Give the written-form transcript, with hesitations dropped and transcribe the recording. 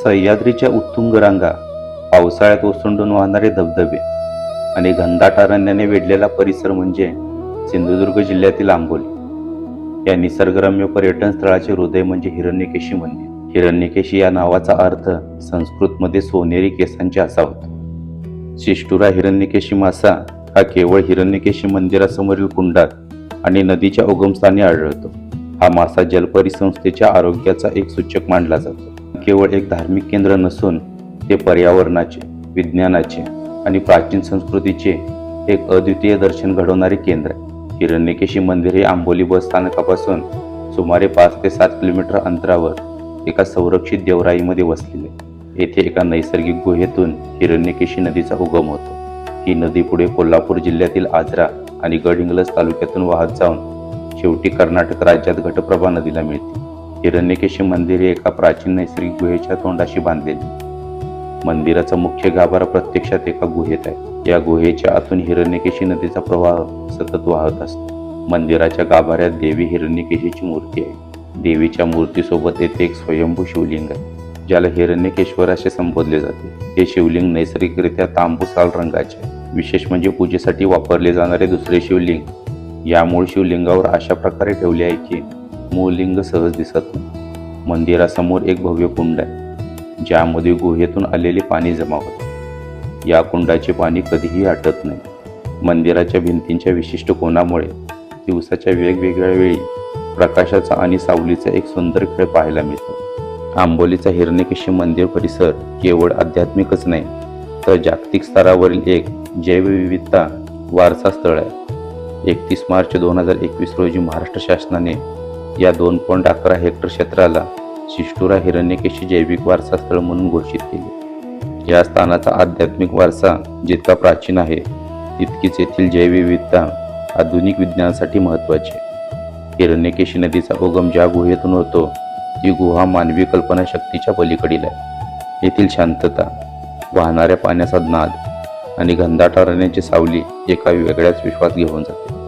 सह्याद्रीच्या उत्तुंग रांगा, पावसाळ्यात ओसंडून वाहणारे धबधबे आणि घनदाट अरण्याने वेढलेला परिसर म्हणजे सिंधुदुर्ग जिल्ह्यातील आंबोली. या निसर्गरम्य पर्यटन स्थळाचे हृदय म्हणजे हिरण्यकेशी मंदिर. हिरण्यकेशी या नावाचा अर्थ संस्कृतमध्ये सोनेरी केसांचे असा होतो. शिष्टुरा हिरण्यकेशी मासा हा केवळ हिरण्यकेशी मंदिरासमोरील कुंडात आणि नदीच्या उगमस्थानी आढळतो. हा मासा जलपरी संस्थेच्या आरोग्याचा एक सूचक मानला जातो. केवळ एक धार्मिक केंद्र नसून ते पर्यावरणाचे, विज्ञानाचे आणि प्राचीन संस्कृतीचे एक अद्वितीय दर्शन घडवणारे केंद्र आहे. हिरण्यकेशी मंदिर हे आंबोली बस स्थानकापासून सुमारे 5 ते 7 किलोमीटर अंतरावर एका संरक्षित देवराईमध्ये वसलेले. येथे एका नैसर्गिक गुहेतून हिरण्यकेशी नदीचा उगम होतो. ही नदी पुढे कोल्हापूर जिल्ह्यातील आजरा आणि गडहिंग्लज तालुक्यातून वाहत जाऊन शेवटी कर्नाटक राज्यात घटप्रभा नदीला मिळते. हिरण्यकेशी मंदिर हे एका प्राचीन नैसर्गिक गुहेच्या तोंडाशी बांधलेले. मंदिराचा मुख्य गाभारा प्रत्यक्षात एका गुहेत आहे. या गुहेच्या आतून हिरण्यकेशी नदीचा प्रवाह सतत वाहत असतो. मंदिराच्या गाभाऱ्यात देवी हिरण्यकेशीची मूर्ती आहे. देवीच्या मूर्तीसोबत येथे एक स्वयंभू शिवलिंग आहे, ज्याला हिरण्यकेश्वर असे संबोधले जाते. हे शिवलिंग नैसर्गिकरित्या तांबूसाल रंगाचे आहे. विशेष म्हणजे पूजेसाठी वापरले जाणारे दुसरे शिवलिंग या मूळ शिवलिंगावर अशा प्रकारे ठेवले आहे की मूळ लिंग सहज दिसत नाही. मंदिरासमोर एक भव्य कुंड आहे, ज्यामध्ये गुहेतून आलेले पाणी जमा होते. या कुंडाचे पाणी कधीही आटत नाही. मंदिराच्या भिंतींच्या विशिष्ट कोनामुळे दिवसाच्या वेगवेगळ्या वेळी प्रकाशाचा आणि सावलीचा एक सुंदर खेळ पाहायला मिळतो. आंबोलीचा हिरण्यकेशी मंदिर परिसर केवळ आध्यात्मिकच नाही, तर जागतिक स्तरावरील एक जैवविविधता वारसा स्थळ आहे. 31 मार्च 2021 रोजी महाराष्ट्र शासनाने या 2.11 हेक्टर क्षेत्राला शिष्टुरा हिरण्यकेशी जैविक वारसा स्थळ म्हणून घोषित केले. या स्थानाचा आध्यात्मिक वारसा जितका प्राचीन आहे, तितकीच येथील जैवविविधता आधुनिक विज्ञानासाठी महत्त्वाची आहे. हिरण्यकेशी नदीचा उगम ज्या गुहेतून होतो, ती गुहा मानवी कल्पनाशक्तीच्या पलीकडील आहे. येथील शांतता, वाहणाऱ्या पाण्याचा नाद आणि घनदाट अरण्याची सावली एका वेगळ्याच विश्वास घेऊन जाते.